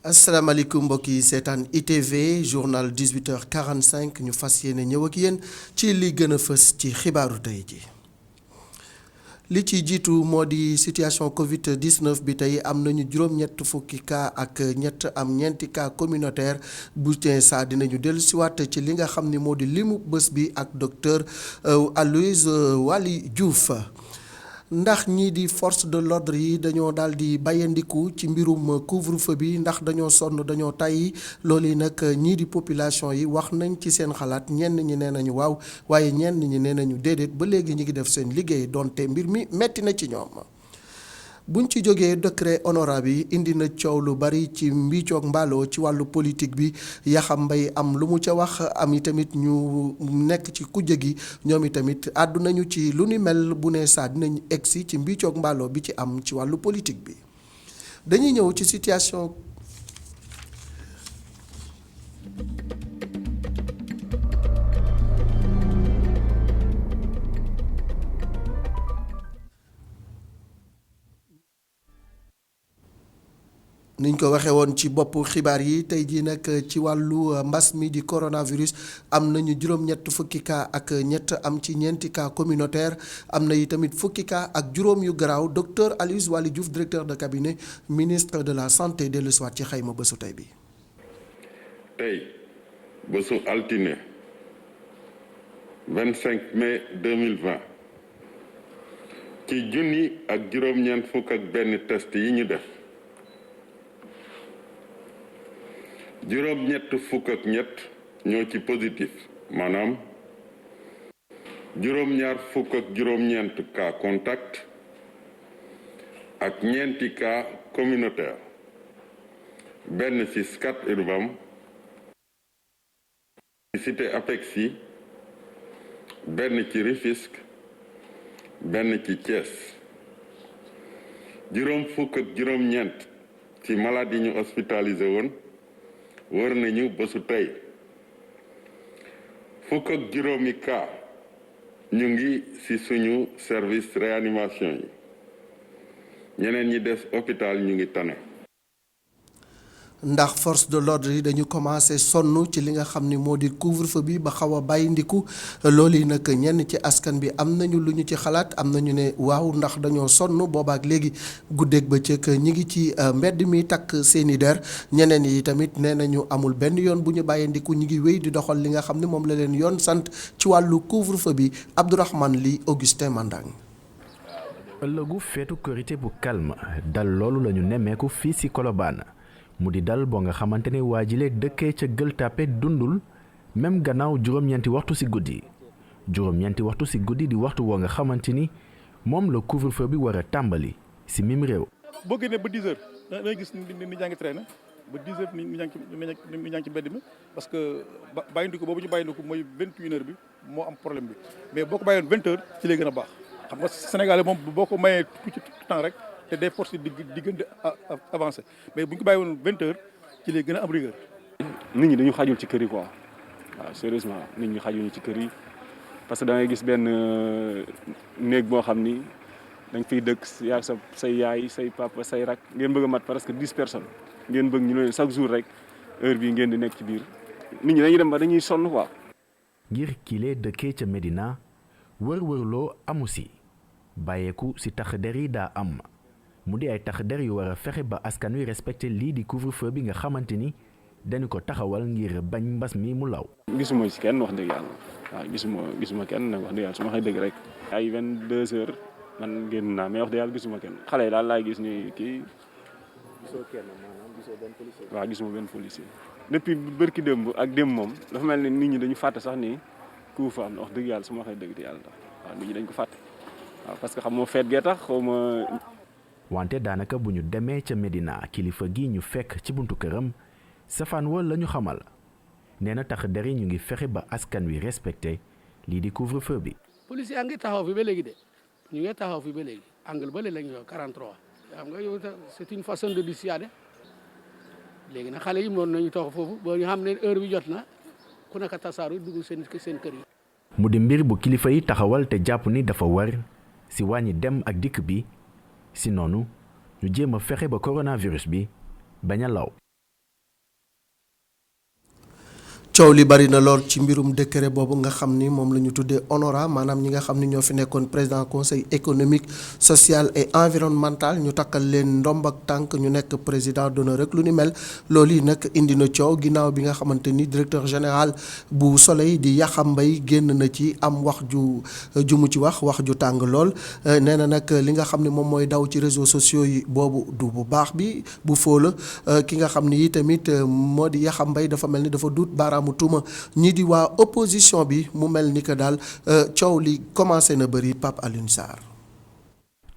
asalaamaaleykum mbokk yi seetaan ITV journal 18h45 ñu fas yéene ñëw ak yéen ci li gën a fës ci xibaaru tey ji. li ci jiitu moo di situation Covid 19 bi tey am nañu juróom-ñett fukki cas ak ñett am ñeenti cas communautaire bu tey saa dinañu dellusiwaat ci li nga xam ni moo di limu bés bi ak docteur Aloyse Waly Diouf. ndax ñii di force de l'ordre yi dañoo daal di bàyyandiku ci mbirum couvre-feu bi ndax dañoo sonn dañoo tàyyi loolu yi nag ñii di population yi wax nañ ci seen xalaat ñenn ñi nee nañu waaw waaye ñenn ñi nee nañu déedéet ba léegi ñi ngi def seen liggéey donte mbir mi metti na ci ñoom. buñ ci jógee décret honorable yi indi na coow lu bari ci mbiicoog mbaaloo ci wàllu politique bi Yaxam Mbaye am lu mu ca wax am i tamit ñu nekk ci kujje gi ñoom i tamit àddu nañu ci lu ni mel bu ne saa dinañ egsi ci mbiicoog mbaaloo bi ci am ci wàllu politique bi. dañuy ñëw ci situation niñ ko waxee woon ci bopp xibaar yi tey jii nag ci wàllu mbas mi di coronavirus am nañu juróom-ñett fukki cas ak ñett am ci ñeenti cas communautaire am na yi tamit fukki cas ak juróom yu garaaw docteur Aloyse Waly Diouf directeur de cabinet ministre de la santé dellu si waat ci xayma bésu tey bi. tey bésu altine 25 mai 2020 ci junni ak juróom-ñeent fukk ak benn test yi ñu def. juróom-ñett fukk ak ñett ñoo ci positif maanaam juróom-ñaar fukk ak juróom-ñeent cas contact ak ñeenti cas communautaire benn ci Scat Urbam ci cité Apexi benn ci Rufisque benn ci Thiès juróom fukk ak juróom-ñeent ci malade yi ñu hospitalisé woon wër nañu bésu tey fukk ak juróomi cas ñu ngi ci suñu service réanimation yi ñeneen ñi des hôpital ñu ngi tane. ndax force de l'ordre yi dañu commencé sonn ci li nga xam ni moo di couvre-feu bi ba xaw a bàyyindiku loolu yi nag ñenn ci askan bi am nañu lu ñu ci xalaat am nañu ne waaw ndax dañoo sonn boobaak léegi guddeeg bëccëg ñi ngi ci mbedd mi takk seeni der ñeneen yi tamit nee nañu amul benn yoon bu ñu bàyyindiku ñi ngi wéy di doxal li nga xam ne moom la leen yoon sant ci wàllu couvre-feu bi Abdourahmane Ly Augustin Mandang. ëllëgu feetu korité bu calme dal loolu lañu nemmeeku fii ci Colobane mu di dal boo nga xamante ne waa jile dëkkee ca Gueule Tapée dundul même gannaaw juróom-ñeenti waxtu ci guddi di waxtu woo nga xamante ni moom la couvre-feu bi war a tàmbali ci mim réew. boo génnee ba 10 heures da ngay gis ni ñaa ngi traîner ba 10 heures ni ñaa ngi ci mbedd mi parce que bàyyindiku boobu ñu bàyyindiku mooy 21 heures bi moo am problème bi mais boo ko bàyyoon 20 heures ci lay gën a baax xam nga Sénégal moom boo ko mayee tout temps rek. te day force di gën di avancer mais bu ñu ko bàyyi woon 20 heures ci lay gën a am rigueur. nit ñi dañu xajul ci kër yi quoi waaw sérieusement nit ñi xajuñu ci kër yi parce que da ngay gis benn néeg boo xam ni da nga fiy dëkk yaa say yaay say papa say rak ngeen bëgg a mat presque 10 personnes ngeen bëgg ñu leen chaque jour rek heure bii ngeen di nekk ci biir nit ñi dañuy dem ba dañuy sonn quoi. ngir kilee dëkkee ca Médina wër-wërloo amu si bàyyeeku si tax der yi daa am. mu di ay tax der yu war a fexe ba askan wi respecté lii di couvre-feu bi nga xamante ni dañu ko taxawal ngir bañ mbas mi mu law. gisuma ci kenn wax dëgg yàlla waaw gisuma kenn nag wax dëgg yàlla su ma xëy dëgg rek. ay 22 heures man génn naa mais wax dëgg yàlla gisuma kenn xale yi daal laay gis ni kii. gisoo kenn maanaam gisoo benn policier. waaw gisuma benn policier. depuis bërki démb ak démb moom dafa mel ni nit ñi dañu fàtte sax ni couvre-feu am na wax dëgg yàlla su ma xëy dëgg te yàlla tax waaw nit ñi dañ ko fàtte waaw parce que xam moo feet gee tax xaw ma. wante daanaka bu ñu demee ca Médina kilifa gi ñu fekk ci buntu këram safaan wa la ñu xamal nee na tax der yi ñu ngi fexe ba askan wi respecté lii di couvre-feu bi. police yaa ngi taxaw fi ba léegi de ñu ngi taxaw fi ba léegi angle ba léegi la ñu wax 43 xam nga yow c'est une façon de dissuader léegi nag xale yi mën nañu taxaw foofu ba ñu xam ne heure bi jot na ku nekk tasaaru dugg seen kër yi. mu di mbir bu kilifa yi taxawal te jàpp ni dafa war si wàññi dem ak dikk bi. si noonu ñu jéem a fexe ba coronavirus bi bañ a law. coow li bari na lool ci mbirum décret boobu nga xam ni moom la ñu tuddee honorat maanaam ñi nga xam ni ñoo fi nekkoon président conseil économique social et environnemental ñu takkal leen ndomb ak tànk ñu nekk président d'honneur rek lu ni mel loolu yi nag indi na coow ginnaaw bi nga xamante ni directeur général bu Soleil di Yakham Mbaye génn na ci am wax ju mu ci wax ju tàng lool nee na nag li nga xam ne moom mooy daw ci réseaux sociaux yi boobu du bu baax bi bu fóola ki nga xam ni tamit moo di Yakham Mbaye dafa mel ni dafa duut baaraamu tuuma ñii di waa opposition bi mu mel ni que daal coow li commencé na bëri Pape Alioune Sarr.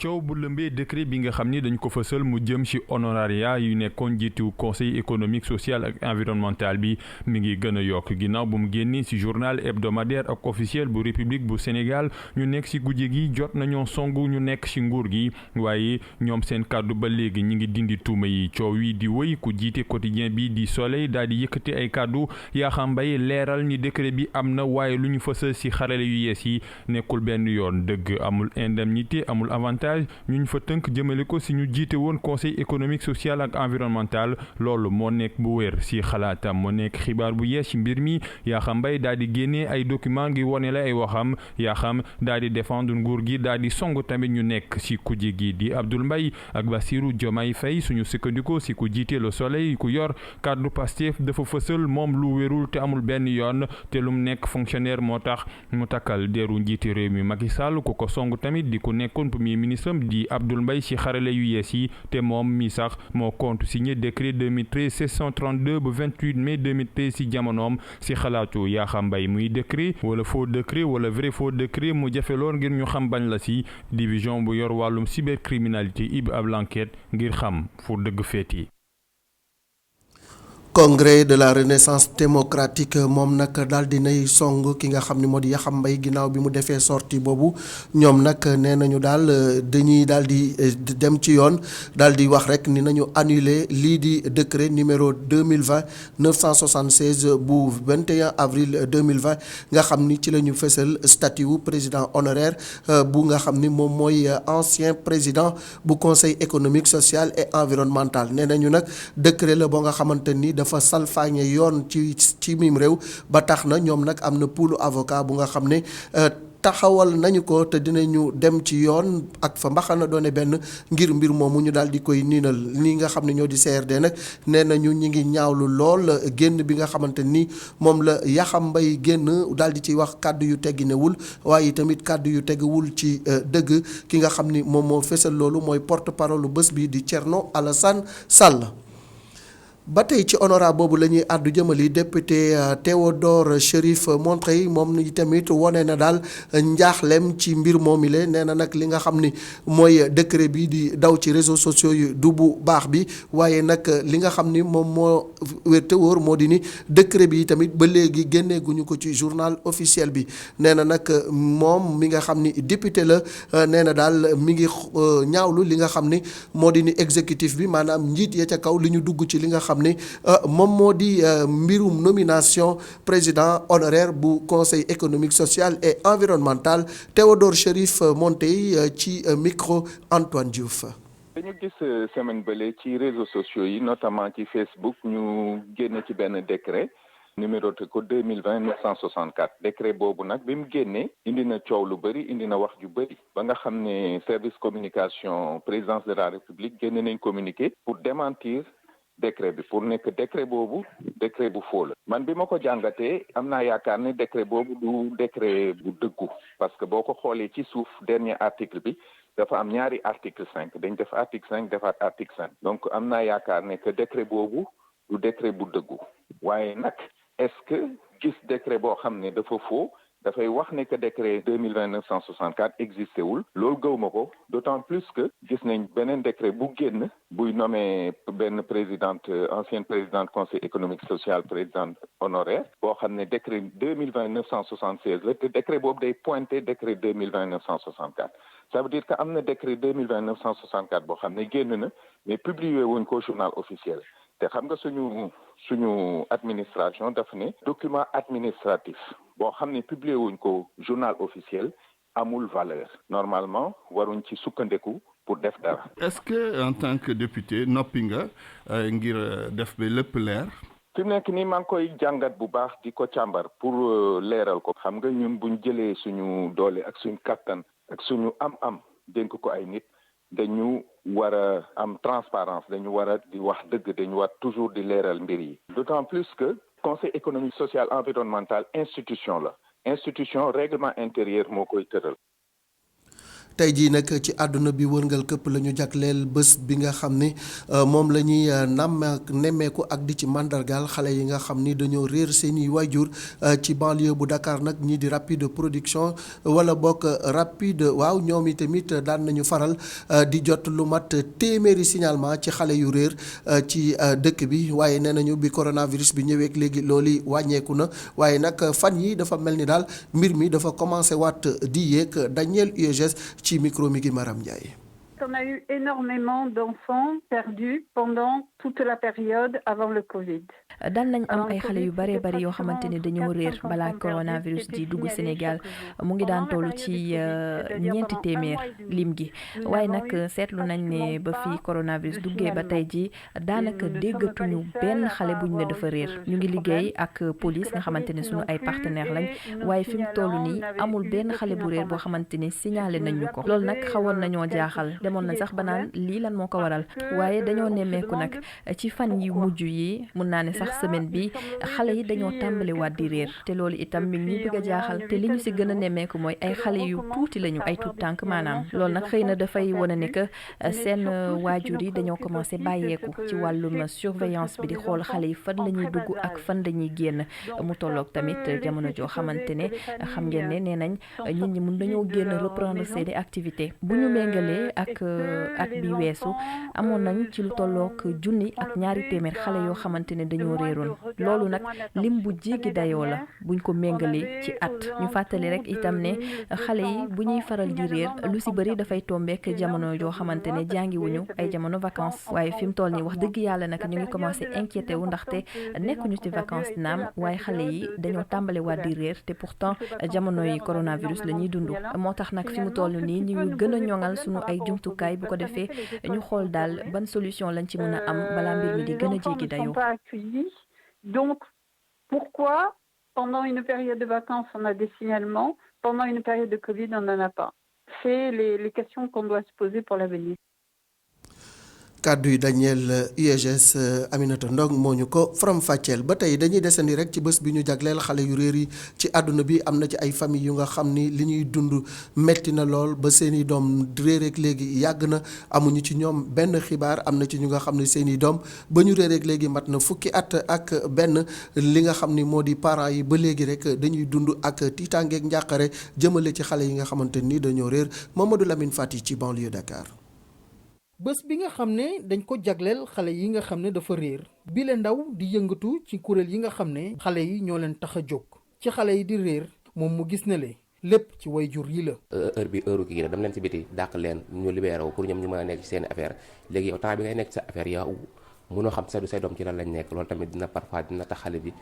coow bu lëmbee décret bi nga xam ni dañ ko fësal mu jëm ci honoraria yu nekkoon jiitu conseil économique social ak environnemental bi mi ngi gën a yokk ginnaaw bu mu génni ci journal hebdomadaire ak officiel bu république bu Sénégal ñu nekk ci guddi gi jot nañoo songu ñu nekk ci nguur gi waaye ñoom seen kàddu ba léegi ñi ngi dindi tuuma yi coow yi di wëy ku jiite quotidien bi di Soleil daal di yëkkati ay kàddu Yakham Mbaye leeral ni décret bi am na waaye lu ñu fësal ci xarale yu yees yi nekkul benn yoon dëgg amul indemnité amul avantage ñu fa tënk jëmale ko si ñu jiite woon conseil économique social ak environnemental loolu moo nekk bu wér si xalaatam moo nekk xibaar bu yees ci mbir mi Yakham Mbaye daal di génnee ay document ngi wone la ay waxam Yakham daal di défendre nguur gi daal di song tamit ñu nekk si kujje gi di Abdoul Mbaye ak Bassirou Diomaye Faye suñu sukkandikoo si ku jiite Le Soleil ku yor kàddu Pastef dafa fësal moom lu wérul te amul benn yoon te lu mu nekk fonctionnaire moo tax mu takkal deeru njiiti réew mi Macky Sall ku ko song tamit di ku nekkoon premier ministre di Abdoul Mbaye ci xarale yu yees yi te moom mi sax moo compte signé décret 2013 732 ba 28 mai 2013 ci jamonoom ci xalaatu Yakham Mbaye muy décret wala faux décret wala vrai faux décret mu jafe lool ngir ñu xam bañ la ci division bu yor wàllum cybercriminalité ib ab l'enquête ngir xam fu dëgg feet yi. Congrès de la Renaissance démocratique moom nag daal di nay song ki nga xam ni moo di Yakham Mbaye ginnaaw bi mu defee sortie boobu ñoom nag nee nañu daal dañuy daal di dem ci yoon daal di wax rek ni nañu annuler lii di décret numéro 2020 976 bu 21 avril 2020 nga xam ni ci la ñu fësal statut wu président honoraire bu nga xam ni moom mooy ancien président bu conseil économique social et environnemental nee nañu nag décret la boo nga xamante ni dafa salfaañe yoon ci mim réew ba tax na ñoom nag am na poolu avocat bu nga xam ne taxawal nañu ko te dinañu dem ci yoon ak fa mbaxana doone benn ngir mbir moomu ñu daal di koy niinal ni nga xam ne ñoo di CRD nag nee nañu ñi ngi ñaawlu lool génn bi nga xamante ni moom la Yakham Mbaye génn daal di ci wax kàddu yu tegginewul waaye tamit kàddu yu teguwul ci dëgg ki nga xam ni moom moo fesal loolu mooy porte-parole bés bi di Thierno Alassane Sall. ba tey ci honorable boobu la ñuy àddu jëmali député Théodore Chérif Monteil moom ni tamit wone na daal njaaxlem ci mbir moomi le nee na nag li nga xam ni mooy décret bi di daw ci réseaux sociaux yi du bu baax bi waaye nag li nga xam ni moom moo wér te wóor moo di ni décret bi tamit ba léegi génneeguñu ko ci journal officiel bi nee na nag moom mi nga xam ni député la nee na daal mi ngi ñaawlu li nga xam ni moo di ni exécutif bi maanaam njiit ya ca kaw li ñu dugg ci li nga xam ni moom moo di mbirum nomination président honoraire bu conseil économique social et environnemental Théodore Chérif Monteil ci micro Antoine Diouf. dañu gis semaine bële ci réseaux sociaux yi notamment ci Facebook ñu génne ci benn décret numéroté ko 2020 964 décret boobu nag bi mu génnee indi na coow lu bëri indi na wax ju bëri ba nga xam ne service communication présidence de la République génne nañ communiqué pour démentir décret bi pour nekk décret boobu décret bu faux la man bi ma ko jàngatee am naa yaakaar ne décret boobu du décret bu dëggu parce que boo ko xoolee ci suuf dernier article bi dafa am ñaari article 5 dañ def article 5 defaat article 5 donc am naa yaakaar ne que décret boobu du décret bu dëggu waaye nag est-ce que gis décret boo xam ne dafa faux dafay wax ne que décret 2020 964 existé wul loolu gëw ma ko d'autant plus que gis nañ beneen décret bu génn buy nommé benn présidente ancienne présidente conseil économique social présidente honoraire boo xam ne décret 2020 976 la te décret boobu day pointé décret 2020 964 ça veut dire que am na décret 2020 964 boo xam ne génn na mais publié wuñ ko journal officiel te xam nga suñu administration daf ne document administratif boo xam ne publié wuñ ko journal officiel amul valeur normalement waruñ ci sukkandeku pour def dara. Est-ce que en tant que député noppi nga ngir def ba lépp leer fi mu nekk nii maa ngi koy jàngat bu baax di ko càmbar pour leeral ko. xam nga ñun buñ jëlee suñu doole ak suñu kattan ak suñu am-am dénk ko ay nit dañu war a am transparence dañu war a di wax dëgg dañu war toujours di leeral mbir yi. d'autant plus que conseil économique social environnemental institution la institution règlement intérieur moo koy tëral. tey jii nag ci àdduna bi wërngal këpp la ñu jagleel bés bi nga xam ni moom la ñuy nemmeeku ak di ci mandargaal xale yi nga xam ni dañoo réer seeni waajur ci banlieue bu Dakar nag ñii di rapide production wala bokk rapide waaw ñoom i tamit daan nañu faral di jot lu mat téeméeri signalement ci xale yu réer ci dëkk bi waaye nee nañu bi coronavirus bi ñëweek léegi loolu wàññeeku na waaye nag fan yi dafa mel ni daal mbir mi dafa commencé waat di yéeg Daniel UEGS ci micro mi gi Maram Ndiaye. On a eu énormément d'enfants perdus pendant toute la période avant le Covid. daan nañ am ay xale yu bare bari yoo xamante ne dañoo réer balaa coronavirus di dugg Sénégal mu ngi daan toll ci ñeenti téeméer lim gi waaye nag seetlu nañ ne ba fii coronavirus duggee ba tey ji daanaka déggatuñu benn xale buñ ne dafa réer ñu ngi liggéey ak police nga xamante ne suñu ay partenaires lañ waaye fi mu toll nii amul benn xale bu réer boo xamante ne signalé nañ ñu ko loolu nag xawoon nañoo jaaxal demoon nañ sax ba naan lii lan moo ko waral waaye dañoo nemmeeku nag ci fan yi mujj yi mun naa ne sax semaine bi xale yi dañoo tàmbaliwaat di réer te loolu itam mi ngi bëgg a jaaxal te li ñu si gën a nemmeeku mooy ay xale yu tuuti lañu ay tuut tànk maanaam loolu nag xëy na dafay wane ne que seen waajur yi dañoo commencé bàyyeeku ci wàllum surveillance bi di xool xale yi fan la ñuy dugg ak fan dañuy génn mu tolloog tamit jamono joo xamante ne xam ngeen ne nee nañ nit ñi mun dañoo génn reprendre seeni activité bu ñu méngalee ak at bi weesu amoon nañ ci lu tolloog junni ak ñaari téeméer xale yoo xamante ne dañoo réeroon loolu nag lim bu jéggi dayoo la buñ ko méngalee ci at ñu fàttali rek itam ne xale yi bu ñuy faral di réer lu si bëri dafay tombeek jamono yoo xamante ne jàngiwuñu ay jamono vacances waaye fi mu toll nii wax dëgg yàlla nag ñu ngi commencé inquiété wu ndaxte nekkuñu ci vacances naam waaye xale yi dañoo tàmbale waat di réer te pourtant jamono yi coronavirus la ñuy dund moo tax nag fi mu toll nii ñu gën a ñoŋal suñu ay jumtukaay bu ko defee ñu xool daal ban solution lañ ci mën a am balaa mbir mi di gën a jéggi dayoo. Donc, pourquoi, pendant une période de vacances, on a des signalements, pendant une période de Covid, on n'en a pas? C'est les questions qu'on doit se poser pour l'avenir. kàddu yi Daniel UEGS Aminata Ndong moo ñu ko faram fàcceel ba tey dañuy desandi rek ci bés bi ñu jagleel xale yu réer yi ci àdduna bi am na ci ay famille yu nga xam ni li ñuy dund metti na lool ba seeni doom réereek léegi yàgg na amuñu ci ñoom benn xibaar am na ci ñu nga xam ne seeni doom ba ñu réereek léegi mat na fukki at ak benn li nga xam ni moo di parents yi ba léegi rek dañuy dund ak tiitaangeeg njàqare jëmale ci xale yi nga xamante ni dañoo réer Mamadou Lamine Fati ci banlieue Dakar. bés bi nga xam ne dañ ko jagleel xale yi nga xam ne dafa réer bi la ndaw di yëngatu ci kuréel yi nga xam ne xale yi ñoo leen tax a jóg ci xale yi di réer moom mu gis na le lépp ci waajur yi la. heure bi heure kii la dama leen ci biti dàq leen ñu libéré wu pour ñoom ñu mën a nekk ci seen affaire léegi yow temps bi ngay nekk ci sa affaire yow mënoo xam say doom ci lan lañ nekk loolu tamit dina parfois dina tax xale bi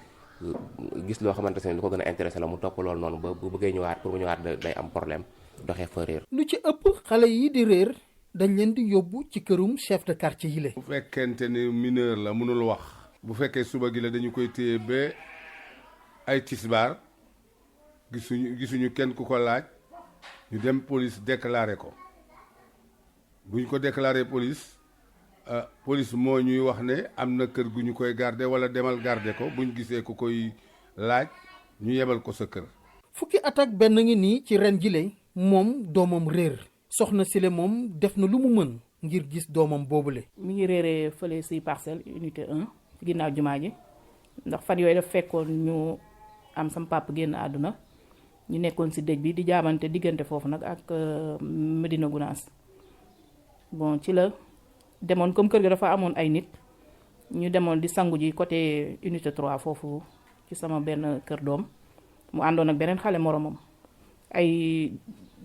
gis loo xamante ne lu ko gën a intéressé la mu topp loolu noonu ba bu bëggee ñëwaat pour mu ñëwaat day am problème doxee fa réer. lu ci ëpp xale yi di réer. dañ leen di yóbbu ci kërum chef de quartier yi la. bu fekkente ni mineur la mënul wax bu fekkee suba gi la dañu koy téye ba ay tisbaar gisuñu kenn ku ko laaj ñu dem police déclaré ko buñ ko déclaré police police moo ñuy wax ne am na kër gu ñu koy garder wala demal garder ko buñ gisee ku koy laaj ñu yebal ko sa kër. fukki at ak benn ngi nii ci ren jile moom doomam réer. soxna Sile moom def na lu mu mën ngir gis doomam boobule. mi ngi réeree fële si parcelle unité 1 ci ginnaaw jumaa ji ndax fan yooyu daf fekkoon ñu am sam papa génn àdduna ñu nekkoon si dëj bi di jaabante diggante foofu nag ak Medina Gounass bon ci la demoon comme kër ga dafa amoon ay nit ñu demoon di sangu ji côté unité 3 foofu ci sama benn kër doom mu àndoon ak beneen xale moromam ay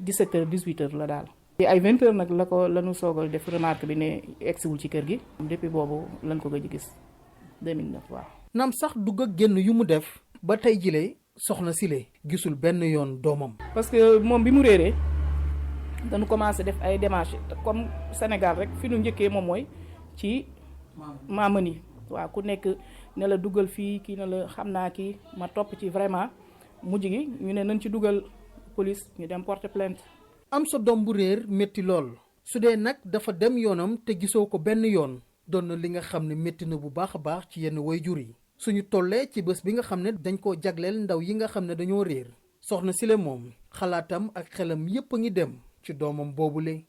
17h 18h la daal. ay 20h nag la ñu soogal def remarque bi ne egsiwul ci kër gi. depuis boobu lañ ko gëj gis 2009 waaw. naam sax dugg ak génn yu mu def ba tey jile soxna Sile gisul benn yoon doomam. parce que moom bi mu réeree dañu commencé def ay démarches comme Sénégal rek fi nu njëkkee moom mooy ci maamani waaw ku nekk ne la dugal fii kii ne la xam naa kii ma topp ci vraiment mujj gi ñu ne nañ ci dugal police ñu dem porter plainte. am sa doom bu réer métti lool su dee nag dafa dem yoonam te gisoo ko benn yoon doon na li nga xam ne métti na bu baax a baax ci yenn waajur yi suñu tollee ci bés bi nga xam ne dañ koo jagleel ndaw yi nga xam ne dañoo réer soxna Sile moom xalaatam ak xelam yépp a ngi dem ci doomam boobule.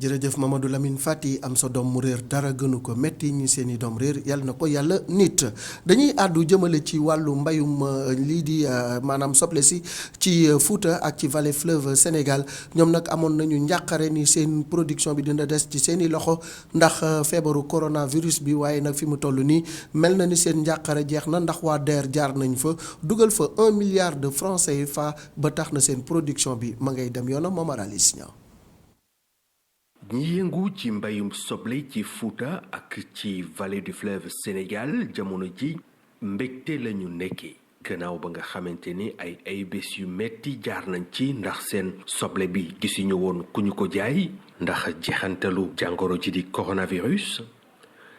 jërëjëf Mamadou Lamine Fati am sa doom mu réer dara gënu ko metti ñi seeni doom réer yàlla na ko yàlla nit dañuy àddu jëmale ci wàllu mbayum lii di maanaam soble si ci Fouta ak ci vallée fleuve Sénégal ñoom nag amoon nañu njàqare ni seen production bi dina des ci seeni loxo ndax feebaru coronavirus bi waaye nag fi mu toll nii mel na ni seen njàqare jeex na ndax waa DER jaar nañ fa dugal fa 1 milliard de francs CFA ba tax na seen production bi ma ngay dem yoonam Momar Alice Niang. ñi yëngu ci mbayum soble ci Fouta ak ci vallée du fleuve Sénégal jamono ji mbégte lañu nekkee gannaaw ba nga xamante ni ay bés yu metti jaar nañ ci ndax seen soble bi gisuñu woon ku ñu ko jaay ndax jeexantalu jàngoro ji di coronavirus.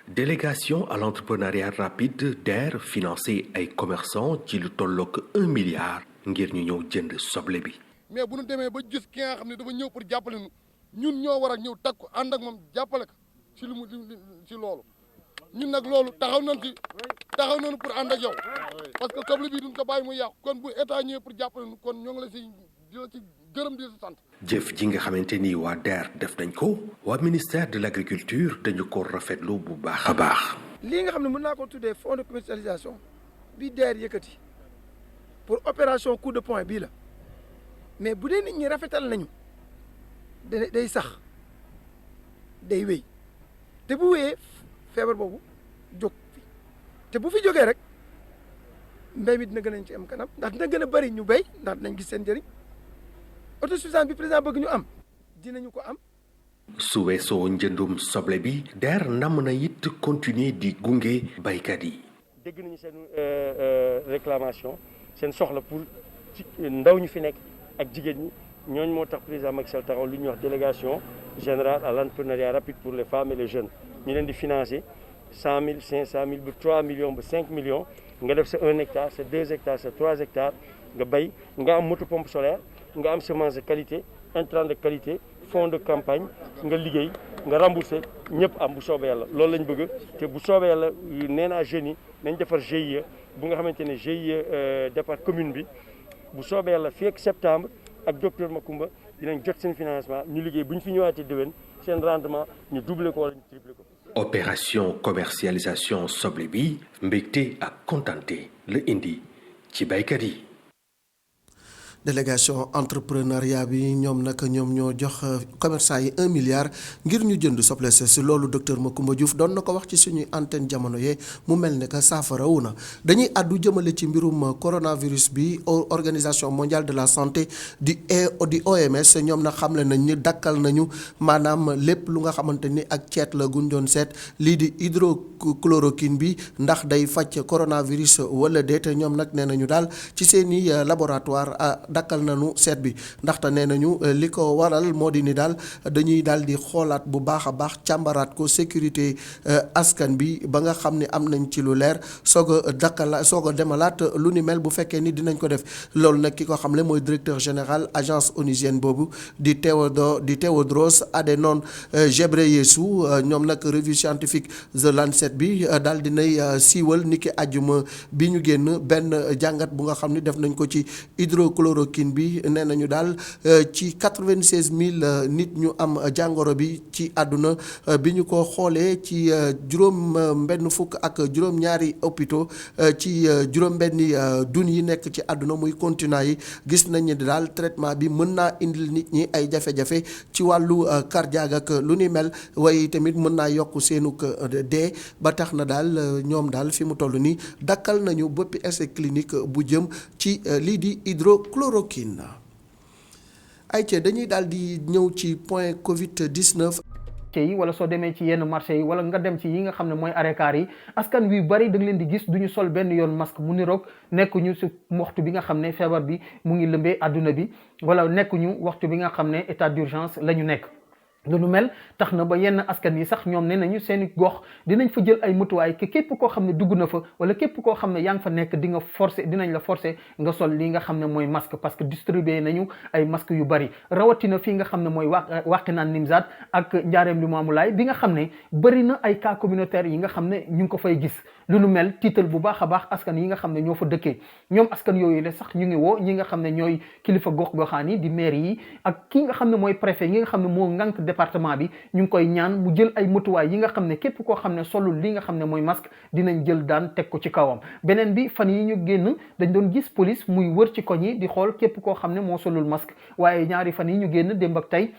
Délégation à l'entrepreneuriat rapide DER financé ay commerçants ci lu tollook 1 milliard ngir ñu ñëw jënd soble bi. mais bu ñu demee ba gis ki nga xam ne dafa ñëw pour jàppale ñu ñun ñoo war a ñëw takku ànd ak moom jàppale ko ci lu mu ci loolu ñun nag loolu taxaw nañu pour ànd ak yow parce que soble bi duñ ko bàyyi muy yàqu kon bu état ñëwee pour jàppale ñu kon ñoo ngi la si di la ci gërëm di la sant. jëf ji nga xamante ni waa DER def nañ ko waa ministère de l'agriculture dañu ko rafetlu bu baax a baax. lii nga xam ne mën naa ko tuddee fonds de commercialisation bi DER yëkkati pour opération coup de poing bii la mais bu dee nit ñi rafetal nañu. day sax day wéy te bu wéyee feebar boobu jóg fi te bu fi jógee rek mbéy mi dina gën a ci am kanam ndax dina gën a bari ñu béy ndax dinañ gis seen njëriñ autosuffisance bi président bëgg ñu am dinañu ko am. su weesoo njëndum soble bi DER nam na it continuer di gunge baykat yi. dégg nañu seen réclamation seen soxla pour ci ndaw ñu fi nekk ak jigéen ñi. ñooñu moo tax président Macky Sall taxaw lu ñuy wax délégation générale à l'entrepreneuriat rapide pour les femmes et les jeunes ñu leen di financer 100 000 500 000 ba 3 millions ba 5 millions nga def sa 1 hectare sa 2 hectares sa 3 hectares nga bay nga am moto pompe solaire nga am semence de qualité intrant de qualité fonds de campagne nga liggéey nga remboursé ñëpp am bu soobee yàlla loolu lañ bëgg te bu soobee yàlla nee naa jeunes yi nañ defar GIE bu nga xamante ne GIE départ commune bi bu soobee yàlla fii ak septembre. ak docteur Macoumba dinañ jot seen financement ñu liggéey bu ñu fi ñëwaatee déwén seen rendement ñu doubler ko wala ñu tripler ko. opération commercialisation soble bi mbégte ak kontaante la indi ci baykat yi. délégation entrepreneuriat bi ñoom nag ñoom ñoo jox commerçant yi 1 milliard ngir ñu jënd soble si loolu docteur Macoumba Diouf doon na ko wax ci suñuy antenne jamono yee mu mel ne que saafara wu na dañuy àddu jëmale ci mbirum coronavirus bi organisation mondiale de la santé di OMS ñoom nag xamle nañ ni dakkal nañu maanaam lépp lu nga xamante ni ak ceet la guñ doon seet lii di hydrochloroquine bi ndax day faj coronavirus wala déet ñoom nag nee nañu daal ci seeni laboratoire dakkal nañu seet bi ndaxte nee nañu li ko waral moo di ni daal dañuy daal di xoolaat bu baax a baax càmbaraat ko sécurité askan bi ba nga xam ne am nañ ci lu leer soog a demalaat lu ni mel bu fekkee ni dinañ ko def loolu nag ki ko xam ne mooy directeur général agence onusienne boobu di Tewodros Adhanom Ghebreyesus ñoom nag revue scientifique The Lancet bi daal dinay siiwal niki àjjuma bi ñu génn benn jàngat bu nga xam ne def nañ ko ci hydrochloroquine bi nee nañu daal ci 96 000 nit ñu am jàngoro bi ci àdduna bi ñu ko xoolee ci juróom-benn fukk ak juróom-ñaari hôpitaux ci juróom-benni dun yi nekk ci àdduna muy continent yi gis nañ ne daal traitement bi mën naa indil nit ñi ay jafe-jafe ci wàllu cardiaque ak lu ni mel waaye tamit mën naa yokk seenug dee ba tax na daal ñoom daal fi mu toll nii dakkal nañu boppi essai clinique bu jëm ci lii di hydrochloroquine ayca dañuy daal di ñëw ci point Covid 19. yi wala soo demee ci yenn marché yi wala nga dem ci yi nga xam ne mooy arrêt car yi askan wi bari da nga leen di gis duñu sol benn yoon masque mu niroog nekkuñu si waxtu bi nga xam ne feebar bi mu ngi lëmbee àdduna bi wala nekkuñu waxtu bi nga xam ne état d'urgence la ñu nekk lu nu mel tax na ba yenn askan yi sax ñoom nee nañu seeni gox dinañ fa jël ay mutuwaay ke képp koo xam ne dugg na fa wala képp koo xam ne yaa ngi fa nekk di nga forcer dinañ la forcer nga sol li nga xam ne mooy masque parce que distribuer nañu ay masque yu bari rawatina fii nga xam ne mooy Wakhinane Nimzatt ak Njaareem Limaamulaay bi nga xam ne bari na ay cas communautaire yi nga xam ne ñu ngi ko fay gis lu nu mel tiital bu baax a baax askan yi nga xam ne ñoo fa dëkkee ñoom askan yooyu la sax ñu ngi woo ñi nga xam ne ñooy kilifa gox-goxaan yi di maire yi ak ki nga xam ne mooy préfet yi nga xam ne moo ngànk département bi ñu ngi koy ñaan mu jël ay mutuwaay yi nga xam ne képp koo xam ne solul li nga xam ne mooy masque dinañ jël daan teg ko ci kawam beneen bi fan yi ñu génn dañ doon gis police muy wër ci koñ yi di xool képp koo xam ne moo solul masque waaye ñaari fan yi ñu génn démb ak tey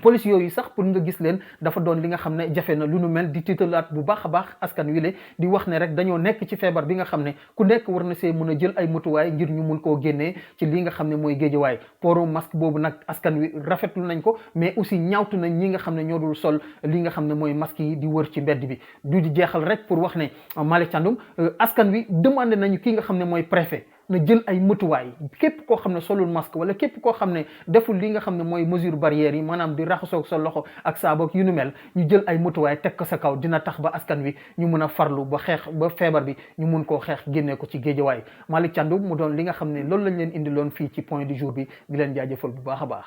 police yooyu sax pour nga gis leen dafa doon li nga xam ne jafe na lu nu mel di tiitalaat bu baax a baax askan wi le di wax ne rek dañoo nekk ci feebar bi nga xam ne ku nekk war na see mën a jël ay mutuwaay ngir ñu mun koo génnee ci li nga xam ne mooy géejawaay poro masque boobu nag askan wi rafetlu nañ ko mais aussi ñaawtu nañ ñi nga xam ne ñoo dul sol li nga xam ne mooy masque yi di wër ci mbedd bi du di jeexal rek pour wax ne Malick Thiandoum askan wi demandé nañu ki nga xam ne mooy préfet na jël ay mutuwaay képp koo xam ne solul masque wala képp koo xam ne deful li nga xam ne mooy mesure barrière yi maanaam di raxasoog sa loxo ak saabu ak yu nu mel ñu jël ay mutuwaay teg ko sa kaw dina tax ba askan wi ñu mun a farlu ba xeex ba feebar bi ñu mun koo xeex génnee ko ci géejawaay Malick Thiandoum mu doon li nga xam ne loolu lañ leen indiloon fii ci point du jour bi di leen jaajëfal bu baax a baax.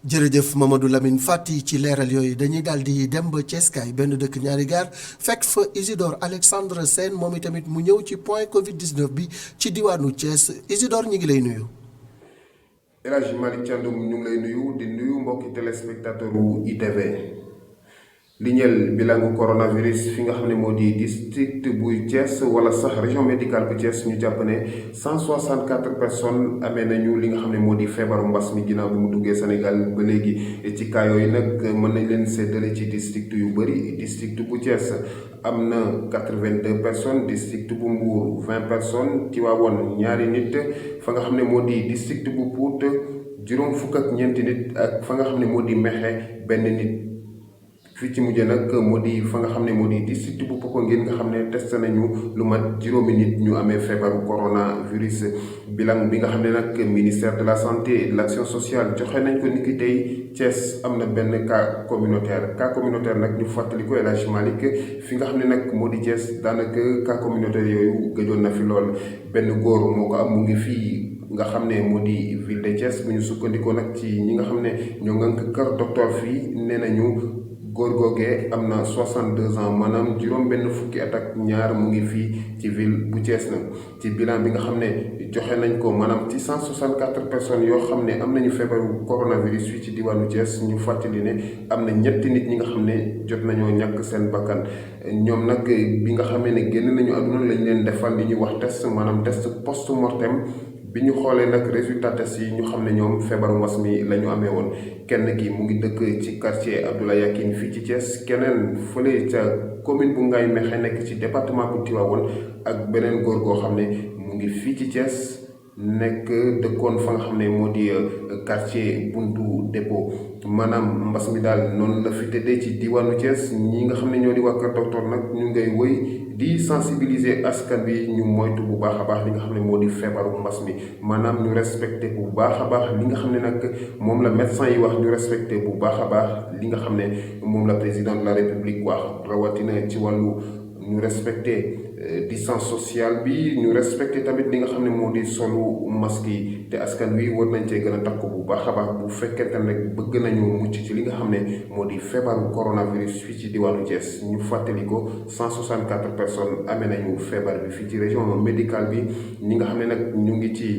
jërëjëf Mamadou Lamine Fati ci leeral yooyu dañuy daal di dem ba Thiès kaay benn dëkk ñaari gaar fekk fa Isidore Alexandre Sène moom itamit mu ñëw ci point Covid 19 bi ci diwaanu Thiès Isidore ñu ngi lay nuyu. El Hadj Malick Thiandoum ñu ngi lay nuyu di nuyu mbokki téléspectateur u ITV. li ñeel bilangu coronavirus fi nga xam ne moo di district bu Thiès wala sax région médicale bu Thiès ñu jàpp ne 164 personnes amee nañu li nga xam ne moo di feebaru mbas mi ginnaaw bi mu duggee Sénégal ba léegi ci cas yooyu nag mën nañ leen séddale ci district yu bëri district bu Thiès am na 82 personnes district bu Mbour 20 personnes Tivaouane ñaari nit fa nga xam ne moo di district bu Pout juróom fukk ak ñeenti nit ak fa nga xam ne moo di Mexe benn nit. fii ci mujj nag moo di fa nga xam ne moo di district bu Popenguine nga xam ne testé nañu lu mat juróomi nit ñu amee feebaru coronavirus bilan bi nga xam ne nag ministère de la santé et de l'action sociale joxe nañ ko niki tey Thiès am na benn cas communautaire nag ñu fàttali ko El Hadj Malick fi nga xam ne nag moo di Thiès daanaka cas communautaire yooyu gëjoon na fi lool benn góor moo ko am mu ngi fii nga xam ne moo di ville de Thiès bu ñu sukkandikoo nag ci ñi nga xam ne ñoo ngànk kër docteur fii nee nañu góor googee am na 62 ans maanaam juróom benn fukki at ak ñaar mu ngi fii ci ville bu Thiès nag ci bilan bi nga xam ne joxe nañ ko maanaam ci 164 personnes yoo xam ne am nañu feebaru coronavirus fii ci diwaanu Thiès ñu fàttali ne am na ñetti nit ñi nga xam ne jot nañoo ñàkk seen bakkan ñoom nag bi nga xamee ne génn nañu àdduna lañ leen defal li ñuy wax test maanaam test post mortem bi ñu xoolee nag résultat test yi ñu xam ne ñoom feebaru mbas mi la ñu amee woon kenn ki mu ngi dëkk ci quartier Abdoulaye Yakine fii ci Thiès keneen fële ca commune bu Ngaye Mékhé nekk ci département bu Tivaouane ak beneen góor goo xam ne mu ngi fii ci Thiès nekk dëkkoon fa nga xam ne moo di quartier Buntu Dépôt maanaam mbas mi daal noonu la fi tëddee ci diwaanu Thiès ñi nga xam ne ñoo di waa Kër Docteur nag ñu ngay woy di sensibiliser askan bi ñu moytu bu baax a baax li nga xam ne moo di feebaru mbas mi maanaam ñu respecté bu baax a baax li nga xam ne nag moom la médecin yi wax ñu respecté bu baax a baax li nga xam ne moom la président de la république wax rawatina ci wàllu ñu respecté distance sociale bi ñu respecté tamit li nga xam ne moo di solu masque yi te askan wi war nañ cee gën a takku bu baax a baax bu fekkente ne rek bëgg nañu mucc ci li nga xam ne moo di feebaru coronavirus fii ci diwaanu Thiès ñu fàttali ko 164 personnes amee nañu feebar bi fii ci région médicale bi ñi nga xam ne nag ñu ngi ci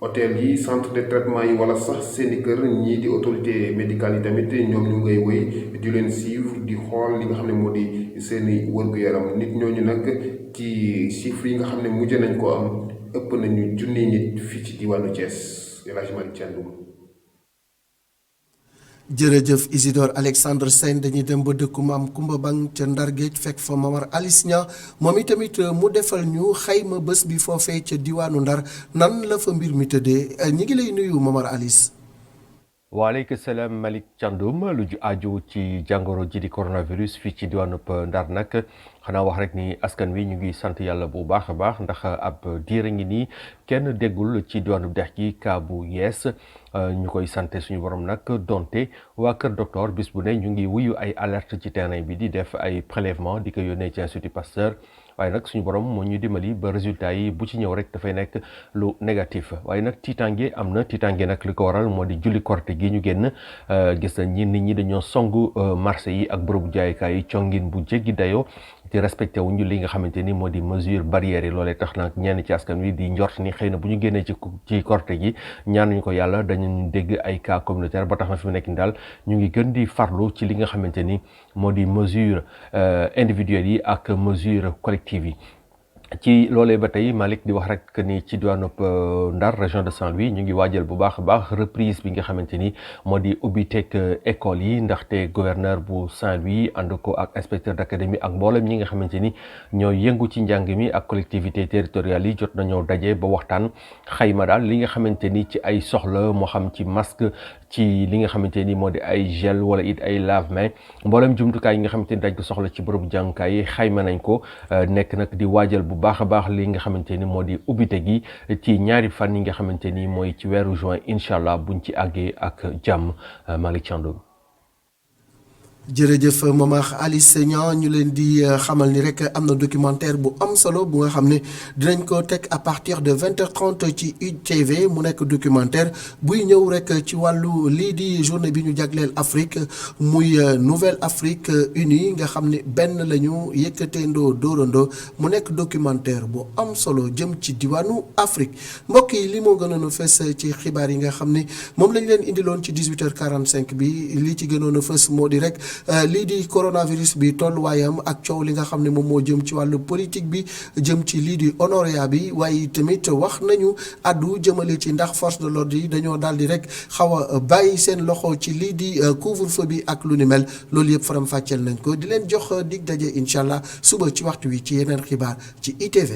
hôtel yi centre de traitement yi wala sax seeni kër ñii di autorité médicale yi tamit ñoom ñu ngay wéy di leen suivre di xool li nga xam ne moo di seeni wërgu-yaram nit ñooñu nag ci chiffres yi nga xam ne mujj nañ ko am ëpp nañu junni nit fii ci diwaanu Thiès El Hadj Malick Thiandoum. jërëjëf Isidore Alexandre Sène dañuy dem ba dëkku maam Kumba Bang ca Ndar Géej fekk fa Mamar Alice Nia moom itamit mu defal ñu xayma bés bi foofee ca diwaanu Ndar nan la fa mbir mi tëddee ñi ngi lay nuyu Mamar Alice. waaleykum salaam Malick Thiandoum lu aju ci jàngoro ji di coronavirus fii ci diwaanub Ndar nag xanaa wax rek ni askan wi ñu ngi sant yàlla bu baax a baax ndax ab diir a ngi nii kenn déggul ci diwaanub dex gi kaa bu yees ñu koy sant suñu borom nag donte waa Kër Docteur bis bu ne ñu ngi wuyu ay alerte ci terrain bi di def ay prélèvement di ko yónnee ci Institut Pasteur waaye nag suñu borom moo ñu dimbali ba résultat yi bu ci ñëw rek dafay nekk lu négatif waaye nag tiitange am na tiitange nag li ko waral moo di julli korte gi ñu génn gis nañ ñi nit ñi dañoo songu marché yi ak bërëbu jaaykaay yi congin bu jéggi dayoo te respecté wuñu li nga xamante ni moo di mesure barrières yi loolee tax nag ñenn ci askan wi di njort ni xëy na bu ñu génnee ci korte gi ñaanuñu ko yàlla dañu dégg ay cas communautaire ba tax na fi mu nekk ni daal ñu ngi gën di farlu ci li nga xamante ni moo di mesure individuelle yi ak mesure collective yi ci loolee ba tey Malick di wax rek ni ci diwaanub Ndar région de Saint-Louis ñu ngi waajal bu baax a baax reprise bi nga xamante ni moo di ubbiteeg école yi ndaxte gouverneur bu Saint-Louis ànd ko ak inspecteur d'académie ak mboolem ñi nga xamante ni ñoo yëngu ci njàng mi ak collectivité territoriales yi jot nañoo daje ba waxtaan xayma daal li nga xamante ni ci ay soxla moo xam ci masque ci li nga xamante ni moo di ay gel wala it ay lave-mains mboolem jumtukaay yi nga xamante ni dañ ko soxla ci bërëbu jàngukaay yi xayma nañ ko nekk nag di waajal bu baax a baax li nga xamante ni moo di ubbite gi ci ñaari fan yi nga xamante ni mooy ci weeru juin incha allah buñ ci àggee ak jàmm Malick Thiandoum. jërëjëf Momar Alice Niang ñu leen di xamal ni rek am na documentaire bu am solo bu nga xam ne dinañ ko teg à partir de 20h30 ci UTV mu nekk documentaire buy ñëw rek ci wàllu lii di journée bi ñu jagleel Afrique muy Nouvelle Afrique Unie nga xam ne benn la ñu yëkkateendoo dóorandoo mu nekk documentaire bu am solo jëm ci diwaanu Afrique mbokk yi li moo gënoon a fës ci xibaar yi nga xam ne moom lañ leen indiloon ci 18h45 bi li ci gënoon a fës moo di rek. lii di coronavirus bi tolluwaayam ak coow li nga xam ne moom moo jëm ci wàllu politique bi jëm ci lii di honoraria bi waaye tamit wax nañu addu jëmale ci ndax force de l'ordre yi dañoo daal di rek xaw a bàyyi seen loxo ci lii di couvre-feu bi ak lu ni mel loolu yëpp faram fàcceel nañ ko di leen jox dig daje incha allah suba ci waxtu wi ci yeneen xibaar ci ITV.